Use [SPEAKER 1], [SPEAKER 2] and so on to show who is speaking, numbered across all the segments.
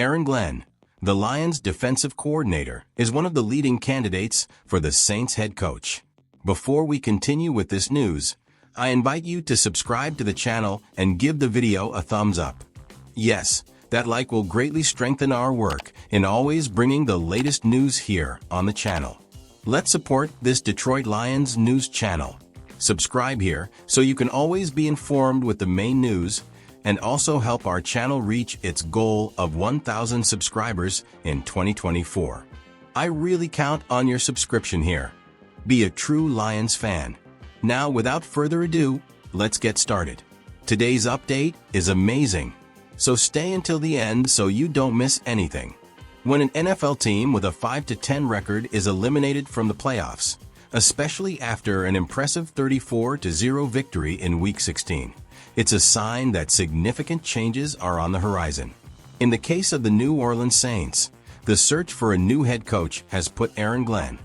[SPEAKER 1] Aaron Glenn, the Lions' defensive coordinator, is one of the leading candidates for the Saints head coach. Before we continue with this news, I invite you to subscribe to the channel and give the video a thumbs up. Yes, that like will greatly strengthen our work in always bringing the latest news here on the channel. Let's support this Detroit Lions news channel. Subscribe here so you can always be informed with the main news and also help our channel reach its goal of 1,000 subscribers in 2024. I really count on your subscription here. Be a true Lions fan. Now, without further ado, let's get started. Today's update is amazing, so stay until the end so you don't miss anything. When an NFL team with a 5-10 record is eliminated from the playoffs, especially after an impressive 34-0 victory in Week 16, it's a sign that significant changes are on the horizon. In the case of the New Orleans Saints, the search for a new head coach has put Aaron Glenn,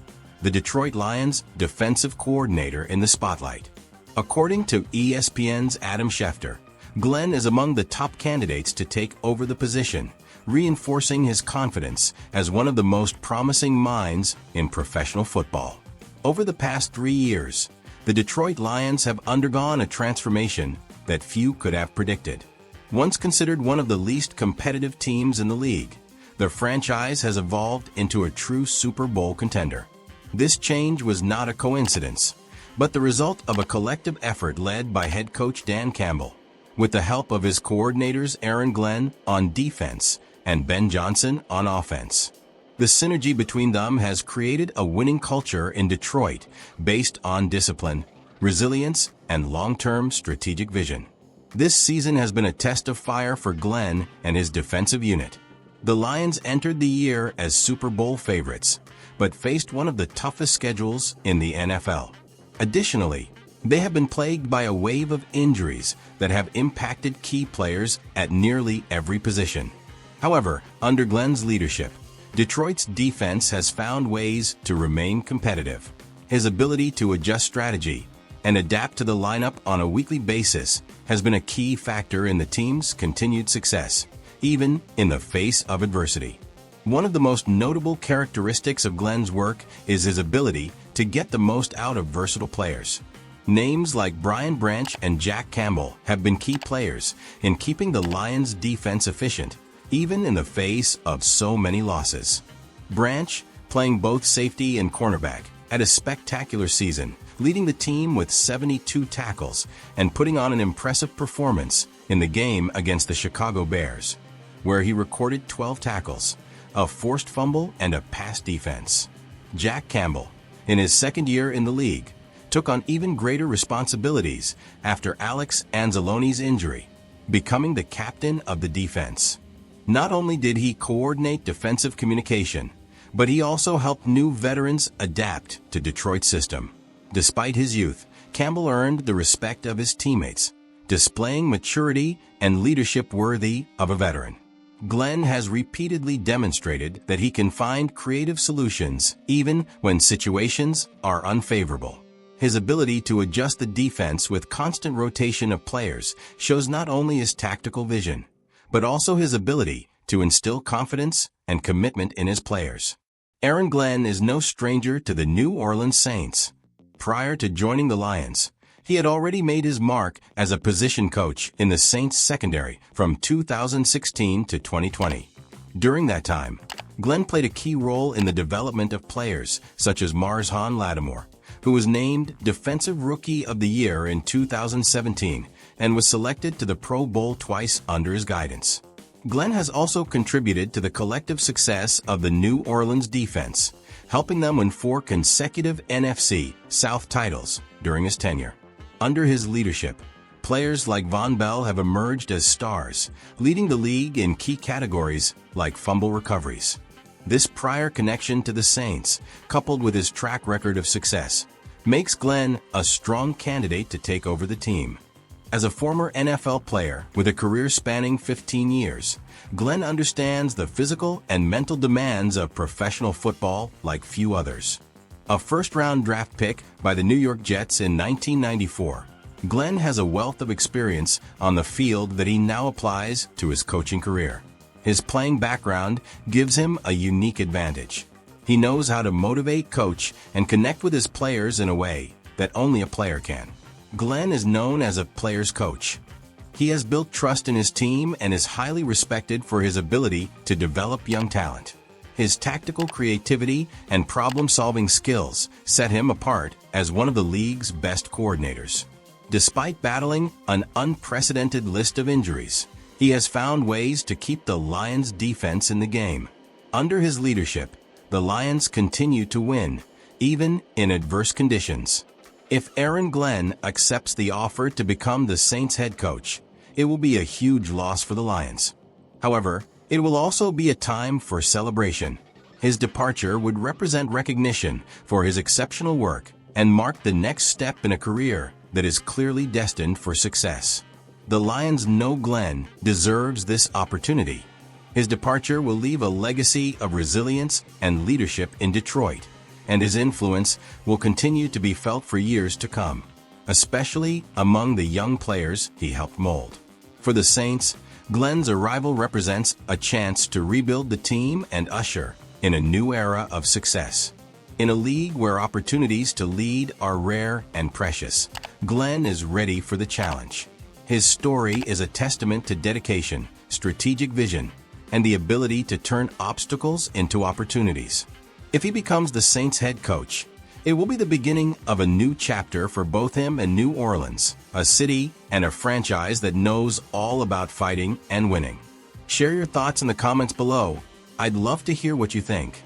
[SPEAKER 1] the Detroit Lions defensive coordinator, in the spotlight. According to ESPN's Adam Schefter, Glenn is among the top candidates to take over the position, reinforcing his confidence as one of the most promising minds in professional football. Over the past 3 years, the Detroit Lions have undergone a transformation that few could have predicted. Once considered one of the least competitive teams in the league, the franchise has evolved into a true Super Bowl contender. This change was not a coincidence, but the result of a collective effort led by head coach Dan Campbell, with the help of his coordinators Aaron Glenn on defense and Ben Johnson on offense. The synergy between them has created a winning culture in Detroit based on discipline, resilience, and long-term strategic vision. This season has been a test of fire for Glenn and his defensive unit. The Lions entered the year as Super Bowl favorites, but faced one of the toughest schedules in the NFL. Additionally, they have been plagued by a wave of injuries that have impacted key players at nearly every position. However, under Glenn's leadership, Detroit's defense has found ways to remain competitive. His ability to adjust strategy and adapt to the lineup on a weekly basis has been a key factor in the team's continued success, even in the face of adversity. One of the most notable characteristics of Glenn's work is his ability to get the most out of versatile players. Names like Brian Branch and Jack Campbell have been key players in keeping the Lions' defense efficient, even in the face of so many losses. Branch, playing both safety and cornerback, had a spectacular season, leading the team with 72 tackles and putting on an impressive performance in the game against the Chicago Bears, where he recorded 12 tackles, a forced fumble, and a pass defense. Jack Campbell, in his second year in the league, took on even greater responsibilities after Alex Anzalone's injury, becoming the captain of the defense. Not only did he coordinate defensive communication, but he also helped new veterans adapt to Detroit's system. Despite his youth, Campbell earned the respect of his teammates, displaying maturity and leadership worthy of a veteran. Glenn has repeatedly demonstrated that he can find creative solutions even when situations are unfavorable. His ability to adjust the defense with constant rotation of players shows not only his tactical vision, but also his ability to instill confidence and commitment in his players. Aaron Glenn is no stranger to the New Orleans Saints. Prior to joining the Lions, he had already made his mark as a position coach in the Saints secondary from 2016 to 2020. During that time, Glenn played a key role in the development of players such as Marshawn Lattimore, who was named Defensive Rookie of the Year in 2017 and was selected to the Pro Bowl twice under his guidance. Glenn has also contributed to the collective success of the New Orleans defense, helping them win 4 consecutive NFC South titles during his tenure. Under his leadership, players like Vonn Bell have emerged as stars, leading the league in key categories like fumble recoveries. This prior connection to the Saints, coupled with his track record of success, makes Glenn a strong candidate to take over the team. As a former NFL player with a career spanning 15 years, Glenn understands the physical and mental demands of professional football like few others. A first-round draft pick by the New York Jets in 1994, Glenn has a wealth of experience on the field that he now applies to his coaching career. His playing background gives him a unique advantage. He knows how to motivate, coach, and connect with his players in a way that only a player can. Glenn is known as a player's coach. He has built trust in his team and is highly respected for his ability to develop young talent. His tactical creativity and problem-solving skills set him apart as one of the league's best coordinators. Despite battling an unprecedented list of injuries, he has found ways to keep the Lions' defense in the game. Under his leadership, the Lions continue to win, even in adverse conditions. If Aaron Glenn accepts the offer to become the Saints head coach, it will be a huge loss for the Lions. However, it will also be a time for celebration. His departure would represent recognition for his exceptional work and mark the next step in a career that is clearly destined for success. The Lions know Glenn deserves this opportunity. His departure will leave a legacy of resilience and leadership in Detroit, and his influence will continue to be felt for years to come, especially among the young players he helped mold. For the Saints, Glenn's arrival represents a chance to rebuild the team and usher in a new era of success. In a league where opportunities to lead are rare and precious, Glenn is ready for the challenge. His story is a testament to dedication, strategic vision, and the ability to turn obstacles into opportunities. If he becomes the Saints head coach, it will be the beginning of a new chapter for both him and New Orleans, a city and a franchise that knows all about fighting and winning. Share your thoughts in the comments below. I'd love to hear what you think.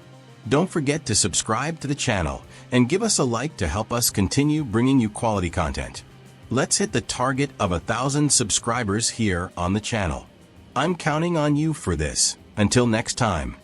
[SPEAKER 1] Don't forget to subscribe to the channel and give us a like to help us continue bringing you quality content. Let's hit the target of 1,000 subscribers here on the channel. I'm counting on you for this. Until next time.